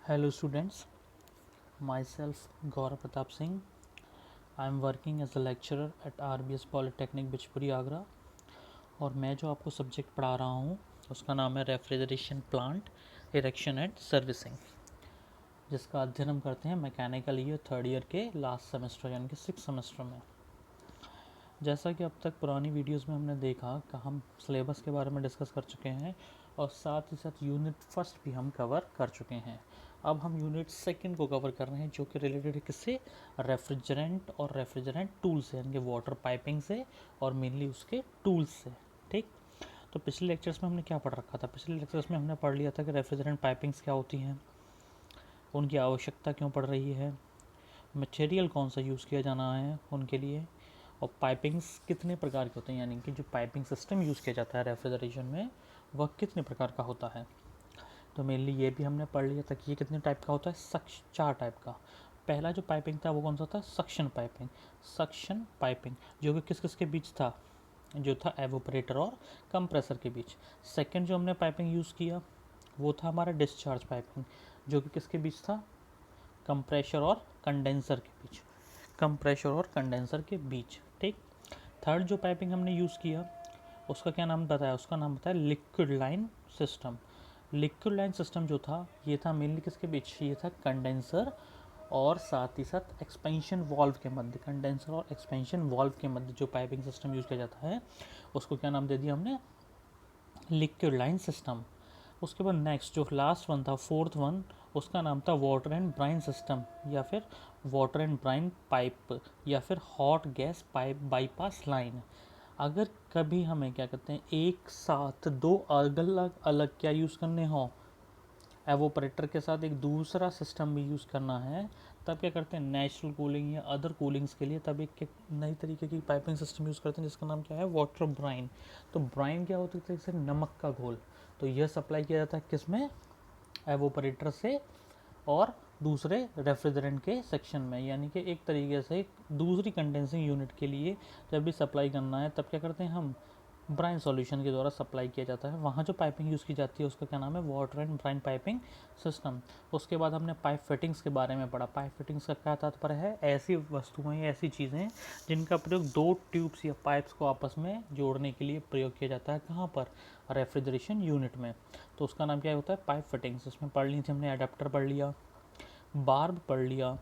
Hello students, myself Gaurav Pratap Singh. I am working as a lecturer at RBS Polytechnic Bijpuri Agra और मैं जो आपको subject पढ़ा रहा हूँ उसका नाम है refrigeration plant erection and servicing, जिसका अध्ययन हम करते हैं मैकेनिकल ईयर थर्ड ईयर के लास्ट सेमेस्टर यानी कि 6th सेमेस्टर में। जैसा कि अब तक पुरानी वीडियोस में हमने देखा कि हम सिलेबस के बारे में डिस्कस कर चुके हैं और साथ ही साथ यूनिट फर्स्ट भी हम कवर कर चुके हैं। अब हम यूनिट सेकंड को कवर कर रहे हैं जो कि रिलेटेड है किससे, रेफ्रिजरेंट और रेफ्रिजरेंट टूल से यानी कि वाटर पाइपिंग से और मेनली उसके टूल्स से। ठीक, तो पिछले लेक्चर्स में हमने क्या पढ़ रखा था? पिछले लेक्चर्स में हमने पढ़ लिया था कि रेफ्रिजरेंट पाइपिंग्स क्या होती हैं, उनकी आवश्यकता क्यों पड़ रही है, मटेरियल कौन सा यूज़ किया जाना है उनके लिए, और पाइपिंग्स कितने प्रकार के होते हैं, यानी कि जो पाइपिंग सिस्टम यूज़ किया जाता है रेफ्रिजरेशन में वह कितने प्रकार का होता है। तो मेनली ये भी हमने पढ़ लिया था कि ये कितने टाइप का होता है, 4 टाइप का। पहला जो पाइपिंग था वो कौन सा था, सक्शन पाइपिंग जो कि किस किस के बीच था, जो था एवोपरेटर और कंप्रेसर के बीच। सेकंड जो हमने पाइपिंग यूज़ किया वो था हमारा डिस्चार्ज पाइपिंग, जो कि किसके बीच था, कंप्रेशर और कंडेंसर के बीच। ठीक, थर्ड जो पाइपिंग हमने यूज़ किया उसका क्या नाम बताया, उसका नाम बताया लिक्विड लाइन सिस्टम जो था ये था मेनली किसके बीच, ये था कंडेंसर और साथ ही साथ एक्सपेंशन वाल्व के मध्य, कंडेंसर और एक्सपेंशन वाल्व के मध्य जो पाइपिंग सिस्टम यूज़ किया जाता है उसको क्या नाम दे दिया हमने, लिक्विड लाइन सिस्टम। उसके बाद नेक्स्ट जो लास्ट वन था, फोर्थ वन, उसका नाम था वाटर एंड ब्राइन सिस्टम या फिर वाटर एंड ब्राइन पाइप या फिर hot gas pipe bypass line. अगर कभी हमें क्या कहते हैं एक साथ दो अलग अलग क्या यूज़ करने हो, एवोपरेटर के साथ एक दूसरा सिस्टम भी यूज़ करना है, तब क्या करते हैं नेचुरल कूलिंग या अदर कूलिंग्स के लिए तब एक नई तरीके की पाइपिंग सिस्टम यूज़ करते हैं जिसका नाम क्या है, वाटर ब्राइन। तो ब्राइन क्या होती है, जैसे नमक का घोल। तो यह सप्लाई किया जाता है किस में, एवोपरेटर से और दूसरे रेफ्रिजरेंट के सेक्शन में, यानी कि एक तरीके से दूसरी कंडेंसिंग यूनिट के लिए जब भी सप्लाई करना है तब क्या करते हैं हम, ब्राइन सॉल्यूशन के द्वारा सप्लाई किया जाता है। वहाँ जो पाइपिंग यूज़ की जाती है उसका क्या नाम है, water and brine piping system. उसके बाद हमने पाइप फिटिंग्स के बारे में पढ़ा। पाइप फिटिंग्स का क्या तात्पर्य है, ऐसी वस्तुएं ऐसी चीज़ें जिनका प्रयोग दो ट्यूब्स या पाइप्स को आपस में जोड़ने के लिए प्रयोग किया जाता है, कहाँ पर, रेफ्रिजरेशन यूनिट में। तो उसका नाम क्या होता है, पाइप फिटिंग्स। इसमें पढ़ ली थी हमने, अडेप्टर पढ़ लिया, बार्ब पढ़ लिया,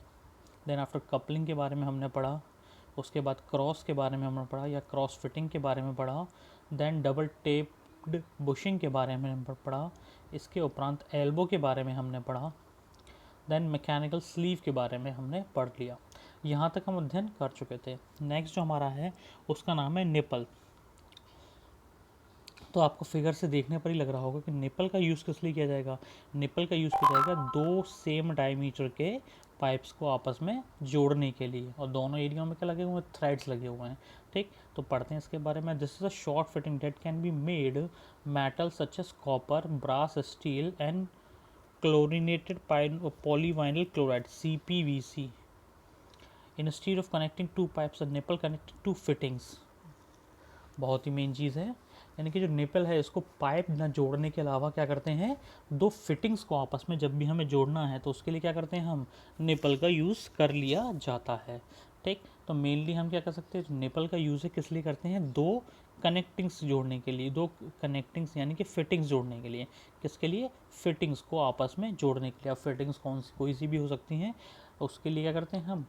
देन आफ्टर कपलिंग के बारे में हमने पढ़ा, उसके बाद क्रॉस के बारे में हमने पढ़ा या क्रॉस फिटिंग के बारे में पढ़ा, देन डबल टेप्ड बुशिंग के बारे में हमने पढ़ा, इसके उपरांत एल्बो के बारे में हमने पढ़ा, देन मैकेनिकल स्लीव के बारे में हमने पढ़ लिया। यहाँ तक हम अध्ययन कर चुके थे। नेक्स्ट जो हमारा है उसका नाम है निपल। तो आपको फिगर से देखने पर ही लग रहा होगा कि निपल का यूज़ किस लिए किया जाएगा। निपल का यूज़ किया जाएगा दो सेम डायमीटर के पाइप्स को आपस में जोड़ने के लिए, और दोनों एरिया में क्या लगे हुए हैं, थ्रेड्स लगे हुए हैं। ठीक, तो पढ़ते हैं इसके बारे में। This is a short fitting that can be made metal such as copper, brass, steel and chlorinated polyvinyl chloride CPVC। Instead of connecting to pipes a nipple connected to fittings. बहुत ही मेन चीज़ है, यानी कि जो nipple है इसको pipe ना जोड़ने के अलावा क्या करते हैं, दो फिटिंग्स को आपस में जब भी हमें जोड़ना है तो उसके लिए क्या करते हैं हम, निपल का यूज़ कर लिया जाता है। ठीक, तो मेनली हम क्या कर सकते हैं, निपल का यूज़ है किस लिए करते हैं, दो कनेक्टिंग्स जोड़ने के लिए, दो कनेक्टिंग्स यानी कि फिटिंग्स जोड़ने के लिए। किसके लिए, फिटिंग्स को आपस में जोड़ने के लिए। अब फिटिंग्स कौन सी, कोई सी भी हो सकती हैं, उसके लिए क्या करते हैं हम,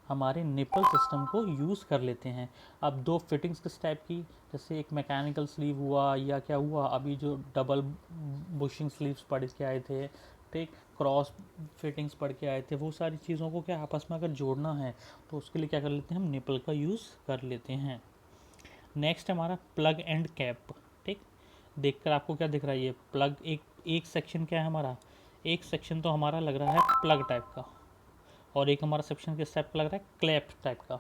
हमारे निपल सिस्टम को यूज़ कर लेते हैं। अब दो फिटिंग्स किस टाइप की, जैसे एक मैकेनिकल स्लीव हुआ या क्या हुआ, अभी जो डबल बुशिंग स्लीव्स पढ़ के आए थे, ठीक, क्रॉस फिटिंग्स पढ़ के आए थे, वो सारी चीज़ों को क्या आपस में अगर जोड़ना है तो उसके लिए क्या कर लेते हैं हम, निपल का यूज़ कर लेते हैं। नेक्स्ट हमारा प्लग एंड कैप। ठीक, देखकर आपको क्या दिख रहा है, ये प्लग, एक सेक्शन क्या है हमारा, एक सेक्शन तो हमारा लग रहा है प्लग टाइप का, और एक हमारा सेक्शन किस टाइप का लग रहा है, क्लैप टाइप का।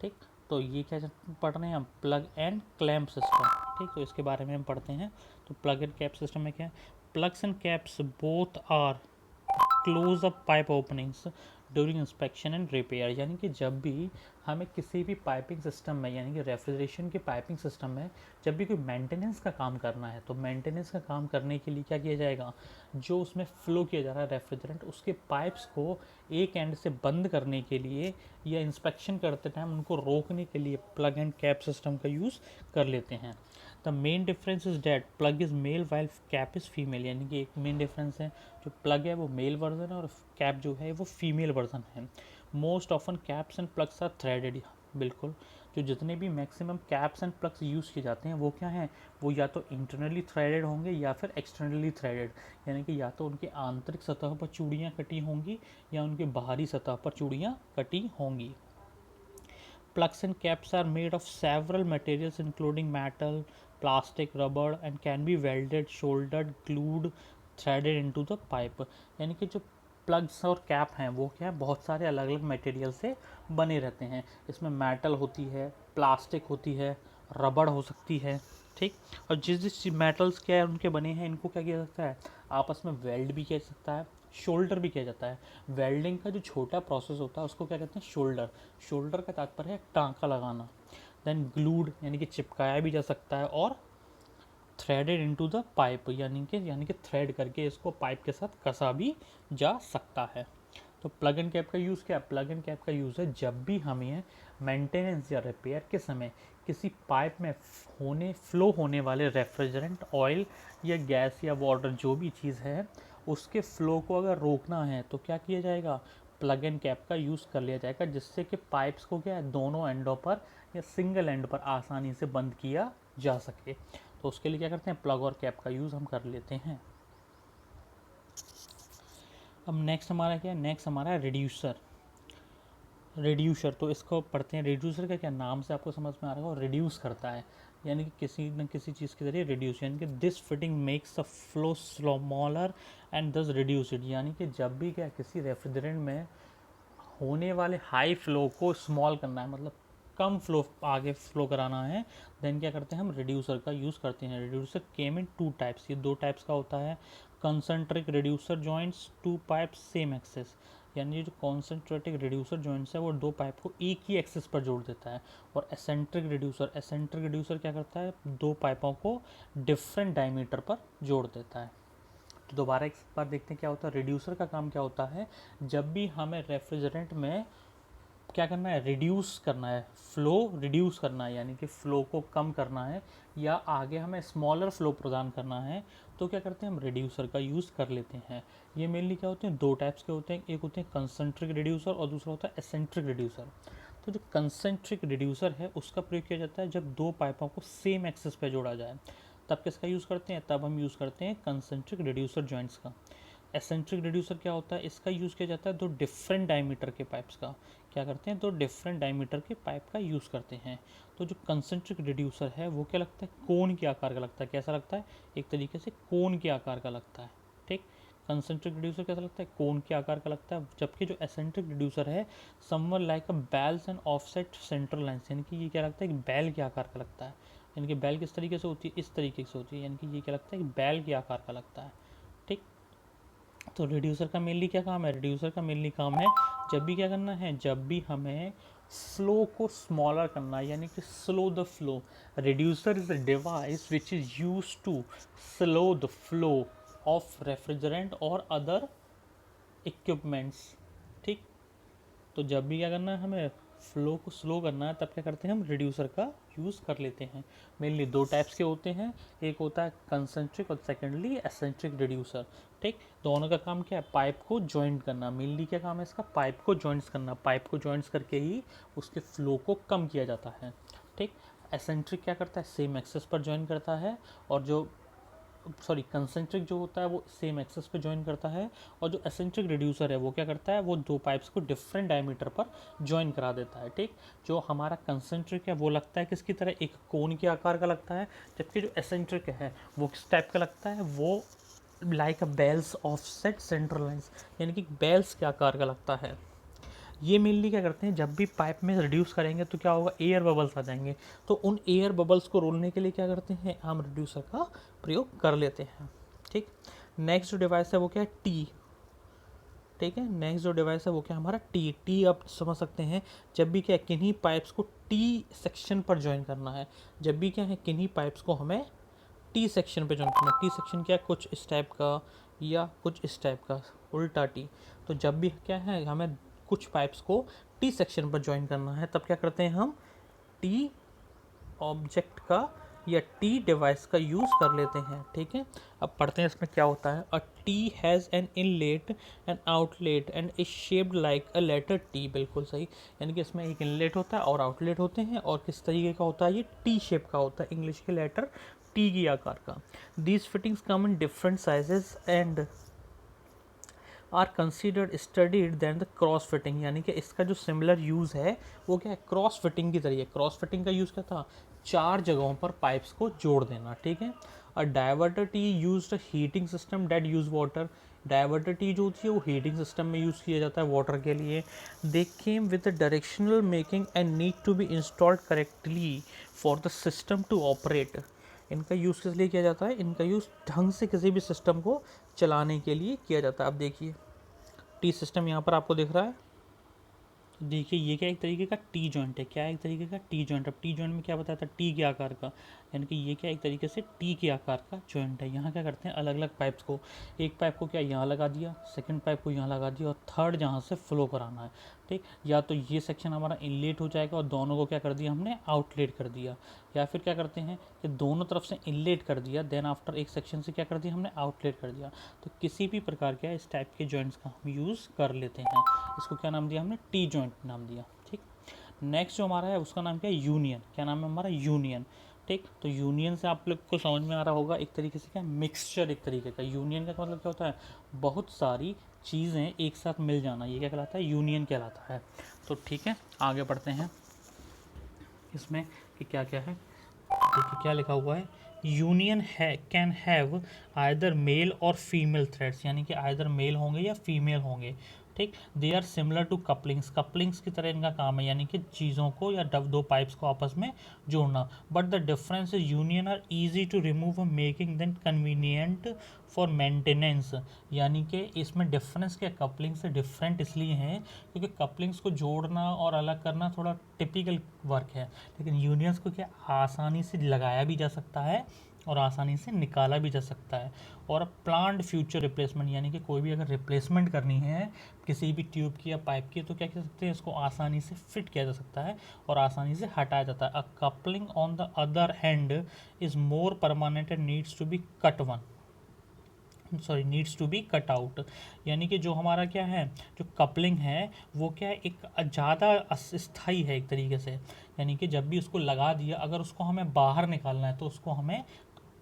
ठीक, तो ये क्या पढ़ रहे हैं हम, प्लग एंड क्लैम्प सिस्टम। ठीक, तो इसके बारे में हम पढ़ते हैं। तो प्लग एंड कैप सिस्टम में क्या है, plugs and caps both are close up pipe openings during inspection and repair, यानी कि जब भी हमें किसी भी पाइपिंग सिस्टम में यानी कि रेफ्रिजरेशन के पाइपिंग सिस्टम में जब भी कोई मेंटेनेंस का काम करना है तो मेंटेनेंस का काम करने के लिए क्या किया जाएगा, जो उसमें फ़्लो किया जा रहा है रेफ्रिजरेंट, उसके पाइप्स को एक एंड से बंद करने के लिए या इंस्पेक्शन करते टाइम उनको रोकने के लिए प्लग एंड कैप सिस्टम का यूज़ कर लेते हैं। The main difference is that plug is male while cap is female, यानी कि एक मेन डिफरेंस है, जो प्लग है वो मेल वर्जन है और कैप जो है वो फीमेल वर्जन है। Most often caps and plugs are threaded, बिल्कुल, जो जितने भी maximum caps and plugs use किए जाते हैं वो क्या हैं, वो या तो इंटरनली थ्रेडेड होंगे या फिर एक्सटर्नली थ्रेडेड, यानी कि या तो उनके आंतरिक सतह पर चूड़ियाँ कटी होंगी या उनके बाहरी सतह पर चूड़ियाँ कटी होंगी। Plugs and caps are made of several materials including metal, plastic, rubber and can be welded, soldered, glued, threaded into the pipe। यानी कि जो प्लग्स और कैप हैं वो क्या है, बहुत सारे अलग अलग मटेरियल से बने रहते हैं। इसमें मेटल होती है, प्लास्टिक होती है, रबड़ हो सकती है, ठीक। और जिस जिस मेटल्स क्या है उनके बने हैं इनको क्या किया जा सकता है, आपस में वेल्ड भी किया जा सकता है, शोल्डर भी किया जाता है। वेल्डिंग का जो छोटा प्रोसेस होता है उसको क्या कहते हैं, शोल्डर। शोल्डर का तात्पर्य है टांका लगाना। देन ग्लूड यानी कि चिपकाया भी जा सकता है, और थ्रेडेड इनटू द पाइप यानी कि थ्रेड करके इसको पाइप के साथ कसा भी जा सकता है। तो प्लग एंड कैप का यूज़ क्या है, प्लग एंड कैप का यूज़ है जब भी हमें मेंटेनेंस या रिपेयर के समय किसी पाइप में फ्लो होने वाले रेफ्रिजरेंट, ऑयल या गैस या वाटर जो भी चीज़ है उसके फ़्लो को अगर रोकना है तो क्या किया जाएगा, प्लग एंड कैप का यूज़ कर लिया जाएगा, जिससे कि पाइप्स को क्या है दोनों एंडों पर या सिंगल एंड पर आसानी से बंद किया जा सके। तो उसके लिए क्या करते हैं, प्लग और कैप का यूज़ हम कर लेते हैं। अब नेक्स्ट हमारा क्या है, नेक्स्ट हमारा है रिड्यूसर। रिड्यूसर तो इसको पढ़ते हैं, रिड्यूसर का क्या, नाम से आपको समझ में आ रहा होगा, रिड्यूस करता है, यानी कि किसी न किसी चीज़ के ज़रिए रिड्यूस, यानी कि this fitting makes the flow smaller and दस रिड्यूस इट, यानी कि जब भी क्या किसी रेफ्रिजरेंट में होने वाले हाई फ्लो को स्मॉल करना है, मतलब कम फ्लो आगे फ्लो कराना है, देन क्या करते हैं हम रिड्यूसर का यूज़ करते हैं। Reducer came in two types, ये दो टाइप्स का होता है। Concentric reducer joints two pipes same axis, यानी जो कॉन्सेंट्रेटिक रिड्यूसर जॉइंट्स है वो दो पाइप को एक ही एक्सेस पर जोड़ देता है। और एसेंट्रिक रिड्यूसर क्या करता है, दो पाइपों को डिफरेंट डायमीटर पर जोड़ देता है। तो दोबारा एक बार देखते हैं क्या होता है, रिड्यूसर का काम क्या होता है, जब भी हमें रेफ्रिजरेंट में क्या करना है, रिड्यूस करना है, फ़्लो रिड्यूस करना है, यानी कि फ़्लो को कम करना है या आगे हमें स्मॉलर फ्लो प्रदान करना है, तो क्या करते हैं हम रिड्यूसर का यूज़ कर लेते हैं। ये मेनली क्या होते हैं, दो टाइप्स के होते हैं, एक होते हैं कंसंट्रिक रिड्यूसर और दूसरा होता है एसेंट्रिक रिड्यूसर। तो जो कंसंट्रिक रिड्यूसर है उसका प्रयोग किया जाता है जब दो पाइपों को सेम एक्सेस पे जोड़ा जाए, तब किसका यूज़ करते हैं, तब हम यूज़ करते हैं कंसंट्रिक रिड्यूसर जॉइंट्स का। एसेंट्रिक रिड्यूसर क्या होता है, इसका यूज़ किया जाता है दो डिफरेंट डायमीटर के पाइप्स का, क्या करते हैं, दो डिफरेंट डायमीटर के पाइप का यूज़ करते हैं। तो जो कंसंट्रिक रिड्यूसर है वो क्या लगता है, कोन के आकार का लगता है, कैसा लगता है, एक तरीके से कोन के आकार का लगता है, ठीक। कंसंट्रिक रिड्यूसर कैसा लगता है, कोन के आकार का लगता है, जबकि जो एसेंट्रिक रिड्यूसर है someone like a bells and offset central lines, यानी कि ये क्या लगता है, एक बैल के आकार का लगता है। यानी कि बैल किस तरीके से होती है, इस तरीके से होती है, यानी कि ये क्या लगता है, एक बैल के आकार का लगता है, ठीक। तो रिड्यूसर का मेनली क्या काम है, रिड्यूसर का मेनली काम है जब भी क्या करना है, जब भी हमें फ्लो को स्मॉलर करना है, यानी कि slow the flow. Reducer is a device which is use to slow the flow of refrigerant और अदर इक्विपमेंट्स, ठीक। तो जब भी क्या करना है, हमें फ्लो को स्लो करना है, तब क्या करते हैं हम रिड्यूसर का यूज़ कर लेते हैं। मेनली दो टाइप्स के होते हैं, एक होता है कंसंट्रिक और सेकेंडली एसेंट्रिक रिड्यूसर, ठीक। दोनों का काम क्या है, पाइप को जॉइंट करना, मेनली क्या काम है इसका, पाइप को जॉइंट्स करना, पाइप को जॉइंट्स करके ही उसके फ्लो को कम किया जाता है, ठीक। एसेंट्रिक क्या करता है, सेम एक्सेस पर जॉइन करता है, और जो कंसेंट्रिक जो होता है वो सेम एक्सेस पे ज्वाइन करता है, और जो एसेंट्रिक रिड्यूसर है वो क्या करता है, वो दो पाइप्स को डिफरेंट डायमीटर पर ज्वाइन करा देता है, ठीक। जो हमारा कंसेंट्रिक है वो लगता है किसकी तरह, एक कोन के आकार का लगता है, जबकि जो एसेंट्रिक है वो किस टाइप का लगता है, वो like a bells offset central lines, यानी कि बेल्स के आकार का लगता है। ये मेनली क्या करते हैं, जब भी पाइप में रिड्यूस करेंगे तो क्या होगा, एयर बबल्स आ जाएंगे, तो उन एयर बबल्स को रोलने के लिए क्या करते हैं, हम रिड्यूसर का प्रयोग कर लेते हैं, ठीक। नेक्स्ट जो डिवाइस है वो क्या है, टी। ठीक है। नेक्स्ट जो डिवाइस है वो क्या हमारा टी आप समझ सकते हैं, जब भी क्या है किन्हीं पाइप्स को टी सेक्शन पर ज्वाइन करना है, जब भी क्या है किन्हीं पाइप्स को हमें टी सेक्शन पे ज्वाइन करना है। टी सेक्शन क्या है, कुछ इस टाइप का या कुछ इस टाइप का, उल्टा टी। तो जब भी क्या है हमें कुछ पाइप्स को टी सेक्शन पर ज्वाइन करना है, तब क्या करते हैं हम टी ऑब्जेक्ट का या टी डिवाइस का यूज़ कर लेते हैं, ठीक है। अब पढ़ते हैं इसमें क्या होता है। A T has an inlet and outlet and is shaped like a letter T, बिल्कुल सही। यानी कि इसमें एक इनलेट होता है और आउटलेट होते हैं, और किस तरीके का होता है, ये टी शेप का होता है, इंग्लिश के लेटर टी की आकार का। These fittings come in different sizes and are considered studied than the cross fitting. यानी कि इसका जो सिमिलर यूज़ है वो क्या है, क्रॉस फिटिंग की तरीके। क्रॉस फिटिंग का यूज़ क्या था, 4 जगहों पर पाइप्स को जोड़ देना, ठीक है। A diverter T used a heating system that use water. Diverter T जो होती है वो हीटिंग सिस्टम में यूज़ किया जाता है वाटर के लिए। They came with the directional making and need to be installed correctly for the system to operate. इनका यूज़ किस लिए किया जाता है, इनका यूज़ ढंग से किसी भी सिस्टम को चलाने के लिए किया जाता है। अब देखिए टी सिस्टम यहाँ पर आपको दिख रहा है, देखिए ये क्या एक तरीके का टी जॉइंट है, क्या एक तरीके का टी जॉइंट। अब टी जॉइंट में क्या बताया था, टी के आकार का, यानी कि ये क्या एक तरीके से टी के आकार का जॉइंट है। यहाँ क्या करते हैं, अलग अलग पाइप्स को, एक पाइप को क्या यहाँ लगा दिया, सेकंड पाइप को यहाँ लगा दिया, और थर्ड जहाँ से फ्लो कराना है, ठीक। या तो ये सेक्शन हमारा इनलेट हो जाएगा और दोनों को क्या कर दिया हमने, आउटलेट कर दिया। या फिर क्या करते हैं कि दोनों तरफ से इनलेट कर दिया, देन आफ्टर एक सेक्शन से क्या कर दिया हमने, आउटलेट कर दिया। तो किसी भी प्रकार के इस टाइप के जॉइंट्स का हम यूज़ कर लेते हैं। इसको क्या नाम दिया हमने, टी जॉइंट नाम दिया, ठीक। नेक्स्ट जो हमारा है उसका नाम क्या है, यूनियन। क्या नाम है हमारा, यूनियन, ठीक। तो यूनियन से आप लोग को समझ में आ रहा होगा एक तरीके से क्या, मिक्सचर एक तरीके का। यूनियन का मतलब क्या होता है, बहुत सारी चीज़ें एक साथ मिल जाना, ये क्या कहलाता है, यूनियन कहलाता है। तो ठीक है, आगे बढ़ते हैं इसमें कि क्या क्या है। देखिए क्या लिखा हुआ है, यूनियन है कैन हैव आइदर मेल और फीमेल थ्रेड्स। यानी कि आइदर मेल होंगे या फीमेल होंगे, ठीक। They are similar to couplings, couplings की तरह इनका काम है, यानी कि चीज़ों को या दो पाइप्स को आपस में जोड़ना। But the difference is union are easy to remove making then convenient for maintenance. यानी कि इसमें डिफरेंस क्या, कपलिंग से डिफरेंट इसलिए हैं क्योंकि कपलिंग्स को जोड़ना और अलग करना थोड़ा टिपिकल वर्क है, लेकिन यूनियंस को क्या आसानी से लगाया भी जा सकता है और आसानी से निकाला भी जा सकता है। और प्लान्ड फ्यूचर रिप्लेसमेंट, यानी कि कोई भी अगर रिप्लेसमेंट करनी है किसी भी ट्यूब की या पाइप की, तो क्या कह सकते हैं, इसको आसानी से फिट किया जा सकता है और आसानी से हटाया जाता है। A coupling on the other hand is more permanent and needs to be cut one, sorry needs to be cut out. यानी कि जो हमारा क्या है, जो कपलिंग है वो क्या है, एक ज़्यादा स्थायी है एक तरीके से। यानी कि जब भी उसको लगा दिया, अगर उसको हमें बाहर निकालना है तो उसको हमें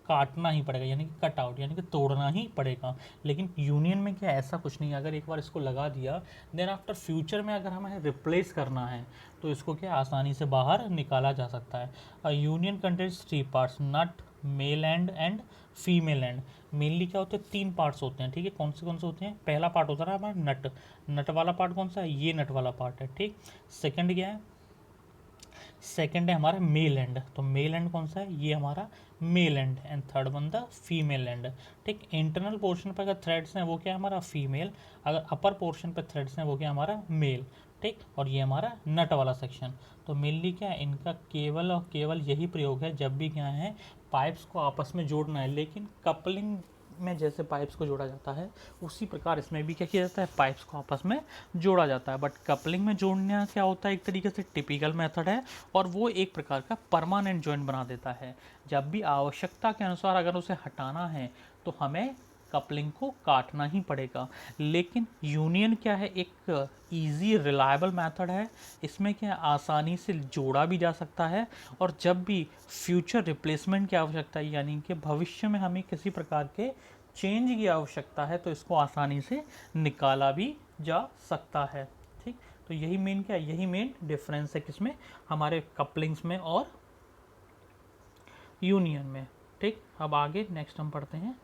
काटना ही पड़ेगा, यानी कि कट आउट, यानी कि तोड़ना ही पड़ेगा। लेकिन यूनियन में क्या ऐसा कुछ नहीं है, अगर एक बार इसको लगा दिया देन आफ्टर फ्यूचर में अगर हमें रिप्लेस करना है तो इसको क्या आसानी से बाहर निकाला जा सकता है। A union contains 3 parts, nut, male and female end. Mainly क्या होते हैं, 3 पार्ट्स होते हैं, ठीक है। कौन से होते हैं, पहला पार्ट होता है हमारा नट, नट वाला पार्ट कौन सा है, ये नट वाला पार्ट है, ठीक। सेकंड क्या है, सेकंड है हमारा मेल एंड, तो मेल एंड कौन सा है, ये हमारा male and. And third one the female and, ठीक। इंटरनल पोर्शन पर अगर थ्रेड्स हैं वो क्या है हमारा फीमेल, अगर अपर पोर्शन पर थ्रेड्स हैं वो क्या हमारा मेल, ठीक। और ये हमारा नट वाला सेक्शन। तो मेनली क्या है, इनका केवल और केवल यही प्रयोग है जब भी क्या है पाइप्स को आपस में जोड़ना है। लेकिन कपलिंग में जैसे पाइप्स को जोड़ा जाता है उसी प्रकार इसमें भी क्या किया जाता है, पाइप्स को आपस में जोड़ा जाता है। बट कपलिंग में जोड़ना क्या होता है, एक तरीके से टिपिकल मेथड है और वो एक प्रकार का परमानेंट जॉइंट बना देता है। जब भी आवश्यकता के अनुसार अगर उसे हटाना है तो हमें कपलिंग को काटना ही पड़ेगा। लेकिन यूनियन क्या है, एक इजी रिलायबल मेथड है, इसमें क्या आसानी से जोड़ा भी जा सकता है। और जब भी फ्यूचर रिप्लेसमेंट की आवश्यकता है, यानी कि भविष्य में हमें किसी प्रकार के चेंज की आवश्यकता है तो इसको आसानी से निकाला भी जा सकता है, ठीक। तो यही मेन क्या है, यही मेन डिफरेंस है किसमें, हमारे कपलिंग्स में और यूनियन में, ठीक। अब आगे नेक्स्ट हम पढ़ते हैं।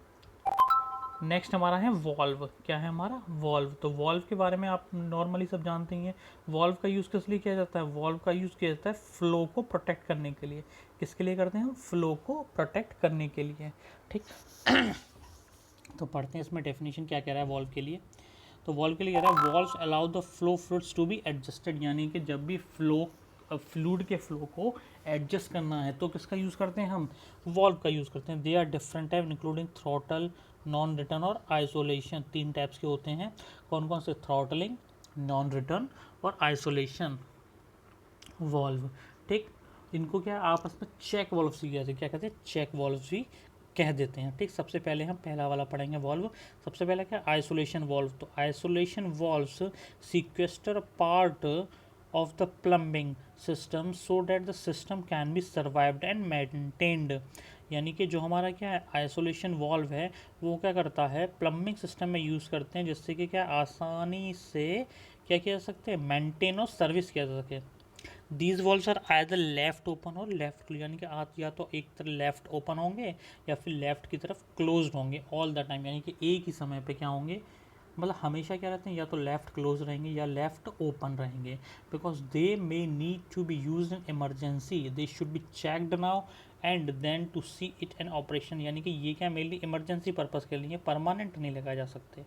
नेक्स्ट हमारा है वॉल्व। क्या है हमारा, वॉल्व। तो वॉल्व के बारे में आप नॉर्मली सब जानते ही हैं। वॉल्व का यूज़ किस लिए किया जाता है, वॉल्व का यूज़ किया जाता है फ्लो को प्रोटेक्ट करने के लिए। किसके लिए करते हैं हम, फ्लो को प्रोटेक्ट करने के लिए, ठीक। तो पढ़ते हैं इसमें डेफिनेशन क्या कह रहा है वॉल्व के लिए। तो वॉल्व के लिए कह रहा है valves allow the flow fluids to be adjusted, यानी कि जब भी फ्लूइड के फ्लो को एडजस्ट करना है तो किसका यूज़ करते हैं हम, वॉल्व का यूज़ करते हैं। They are different type including throttle, non return और आइसोलेशन, 3 टाइप्स के होते हैं। कौन कौन से, थ्रॉटलिंग, नॉन रिटर्न और आइसोलेशन वॉल्व। ठीक, इनको क्या आपस में चेक वॉल्व भी क्या कहते हैं, चेक वॉल्व भी कह देते हैं। ठीक, सबसे पहले हम पहला वाला पढ़ेंगे वॉल्व। सबसे पहले क्या, आइसोलेशन वॉल्व। तो isolation valves sequester part of the plumbing system so that the system can be survived and maintained, यानी कि जो हमारा क्या है आइसोलेशन वॉल्व है वो क्या करता है, प्लम्बिंग सिस्टम में यूज़ करते हैं जिससे कि क्या आसानी से क्या किया जा सकते हैं, मेंटेन और सर्विस किया जा सके। These valves are either left open और लेफ्ट, यानी कि आप या तो एक तरफ लेफ्ट ओपन होंगे या फिर लेफ्ट की तरफ क्लोज होंगे ऑल द टाइम, यानी कि एक ही समय पे क्या होंगे, मतलब हमेशा क्या रहते हैं, या तो लेफ्ट क्लोज रहेंगे या लेफ्ट ओपन रहेंगे। Because they may need to be use in emergency, they should be checked now and then to see it an operation, यानी कि ये क्या मेनली इमरजेंसी पर्पज़ के लिए, परमानेंट नहीं लगाए जा सकते।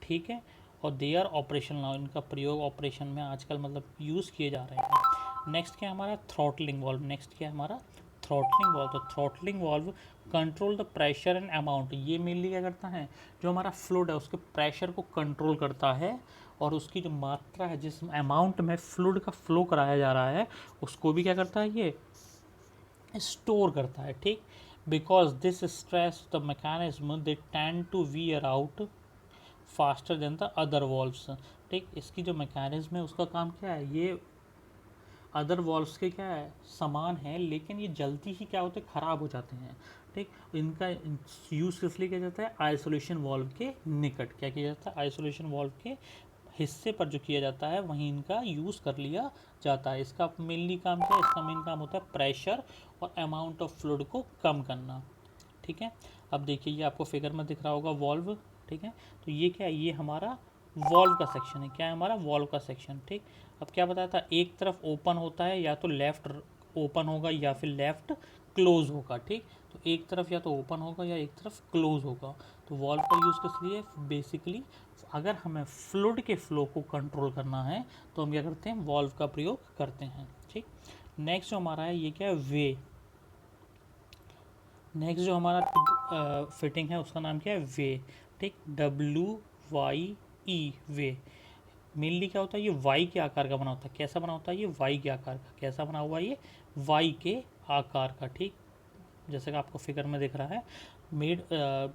ठीक है, और दे आर ऑपरेशन नाउ, इनका प्रयोग ऑपरेशन में आजकल मतलब यूज़ किए जा रहे हैं। नेक्स्ट क्या हमारा, थ्रॉटलिंग वॉल्व। नेक्स्ट क्या हमारा, थ्रॉटलिंग वॉल्व। तो throttling valve control the pressure and amount, ये मेनली क्या करता है, जो हमारा फ्लूइड है उसके प्रेशर को कंट्रोल करता है और उसकी जो मात्रा है, जिस अमाउंट में फ्लूइड का फ्लो कराया जा रहा है उसको भी क्या करता है, ये स्टोर करता है। ठीक, because this stress the mechanism they tend to wear out faster than the other valves. ठीक, इसकी जो मैकेनिज्म है उसका काम क्या है, ये अदर वॉल्व्स के क्या है समान है, लेकिन ये जल्दी ही क्या होते हैं, ख़राब हो जाते हैं। ठीक, इनका यूज़ किस लिए किया जाता है, आइसोलेशन वॉल्व के निकट क्या किया जाता है, आइसोलेशन वॉल्व के हिस्से पर जो किया जाता है वहीं इनका यूज़ कर लिया जाता है। इसका मेनली काम क्या है, इसका मेन काम होता है प्रेशर और अमाउंट ऑफ फ्लूइड को कम करना। ठीक है, अब देखिए ये आपको फिगर में दिख रहा होगा वॉल्व। ठीक है, तो ये क्या है, ये हमारा वॉल्व का सेक्शन है। क्या है हमारा, वॉल्व का सेक्शन। ठीक, अब क्या बताया था, एक तरफ ओपन होता है, या तो लेफ़्ट ओपन होगा या फिर लेफ़्ट क्लोज होगा। ठीक, तो एक तरफ या तो ओपन होगा या एक तरफ क्लोज होगा। तो वॉल्व का यूज़ किस लिए, बेसिकली अगर हमें फ्लूइड के फ्लो को कंट्रोल करना है तो हम क्या करते हैं, वॉल्व का प्रयोग करते हैं। ठीक, नेक्स्ट जो हमारा है ये क्या है, वे। नेक्स्ट जो हमारा फिटिंग है उसका नाम क्या है, वे। ठीक, WYE, वे। मेनली क्या होता है, ये वाई के आकार का बना होता है। कैसा बना होता है, ये वाई के आकार का। कैसा बना हुआ है, ये वाई के आकार का। ठीक, जैसे कि आपको फिगर में दिख रहा है, मेड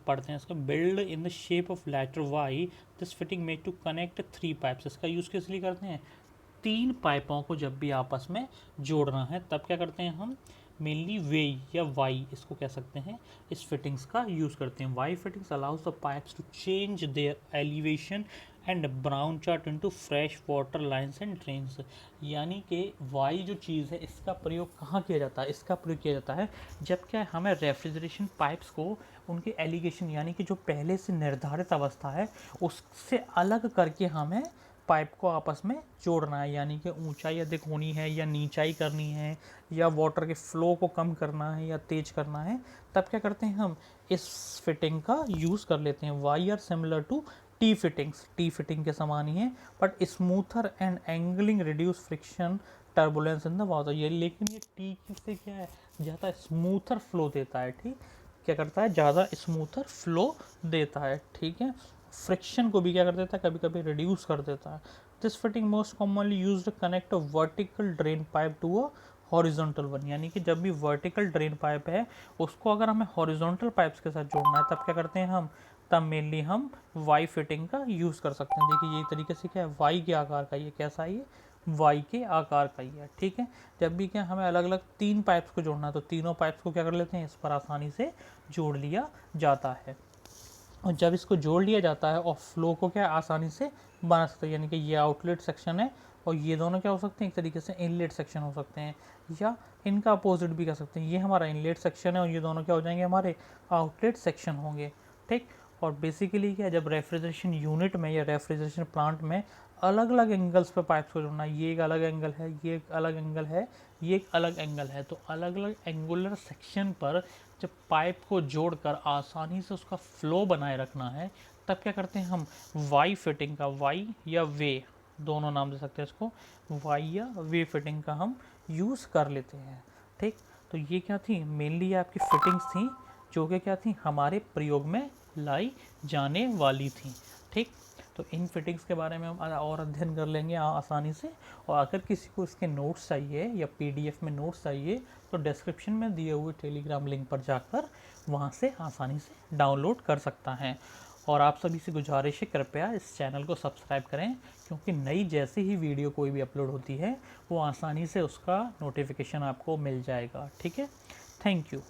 पढ़ते हैं इसका, build in the shape of letter Y, this fitting made to connect 3 pipes. इसका यूज़ किस लिए करते हैं, 3 पाइपों को जब भी आपस में जोड़ना है तब क्या करते हैं हम, मेनली वे या वाई इसको कह सकते हैं, इस फिटिंग्स का यूज़ करते हैं। Y fittings allows the pipes to change their elevation and brown chart into fresh water lines and drains, यानी कि वाई जो चीज़ है इसका प्रयोग कहाँ किया जाता है, इसका प्रयोग किया जाता है जब क्या हमें रेफ्रिजरेशन पाइप्स को उनके एलिगेशन यानी कि जो पहले से निर्धारित अवस्था है उससे अलग करके हमें पाइप को आपस में जोड़ना है, यानी कि ऊंचाई अधिक होनी है या नीचाई करनी है या वाटर के फ्लो को कम करना है या तेज करना है, तब क्या करते हैं हम इस फिटिंग का यूज़ कर लेते हैं। Y are similar to T fittings, T fitting के समान ही है, but smoother and angling reduce friction turbulence in the water, ये लेकिन ये टी से क्या है, ज़्यादा स्मूथर फ्लो देता है। ठीक, क्या करता है, ज़्यादा स्मूथर फ्लो देता है। ठीक है, फ्रिक्शन को भी क्या कर देता है, कभी कभी रिड्यूस कर देता है। This fitting most commonly used connect a vertical drain pipe to a horizontal one, यानी कि जब भी वर्टिकल ड्रेन पाइप है उसको अगर हमें हॉरिजॉन्टल पाइप्स के साथ जोड़ना है तब क्या करते हैं हम, तब मेनली हम वाई फिटिंग का यूज़ कर सकते हैं। देखिए ये तरीके से क्या है, वाई के आकार का, ये कैसा है, ये वाई के आकार का ही है। ठीक है, जब भी क्या हमें अलग अलग 3 पाइप्स को जोड़ना है तो तीनों पाइप्स को क्या कर लेते हैं, इस पर आसानी से जोड़ लिया जाता है। और जब इसको जोड़ लिया जाता है और फ्लो को क्या आसानी से बना सकते हैं, यानी कि ये आउटलेट सेक्शन है और ये दोनों क्या हो सकते हैं, एक तरीके से इनलेट सेक्शन हो सकते हैं, या इनका अपोजिट भी कह सकते हैं। ये हमारा इनलेट सेक्शन है और ये दोनों क्या हो जाएंगे, हमारे आउटलेट सेक्शन होंगे। ठीक, और बेसिकली क्या, जब रेफ्रिजरेशन यूनिट में या रेफ्रिजरेशन प्लांट में अलग अलग एंगल्स पे पाइप्स को जोड़ना है, ये एक अलग एंगल है, ये एक अलग एंगल है, ये एक अलग एंगल है, तो अलग अलग एंगुलर सेक्शन पर जब पाइप को जोड़कर आसानी से उसका फ्लो बनाए रखना है तब क्या करते हैं हम वाई फिटिंग का, वाई या वे दोनों नाम दे सकते हैं इसको, वाई या वे फिटिंग का हम यूज़ कर लेते हैं। ठीक, तो ये क्या थी, मेनली आपकी फिटिंग्स थी जो कि क्या थी, हमारे प्रयोग में लाई जाने वाली थी। ठीक, तो इन फिटिंग्स के बारे में हम और अध्ययन कर लेंगे आसानी से। और अगर किसी को इसके नोट्स चाहिए या पीडीएफ में नोट्स चाहिए तो डिस्क्रिप्शन में दिए हुए टेलीग्राम लिंक पर जाकर वहाँ से आसानी से डाउनलोड कर सकता है। और आप सभी से गुजारिश है, कृपया इस चैनल को सब्सक्राइब करें, क्योंकि नई जैसे ही वीडियो कोई भी अपलोड होती है वो आसानी से उसका नोटिफिकेशन आपको मिल जाएगा। ठीक है, थैंक यू।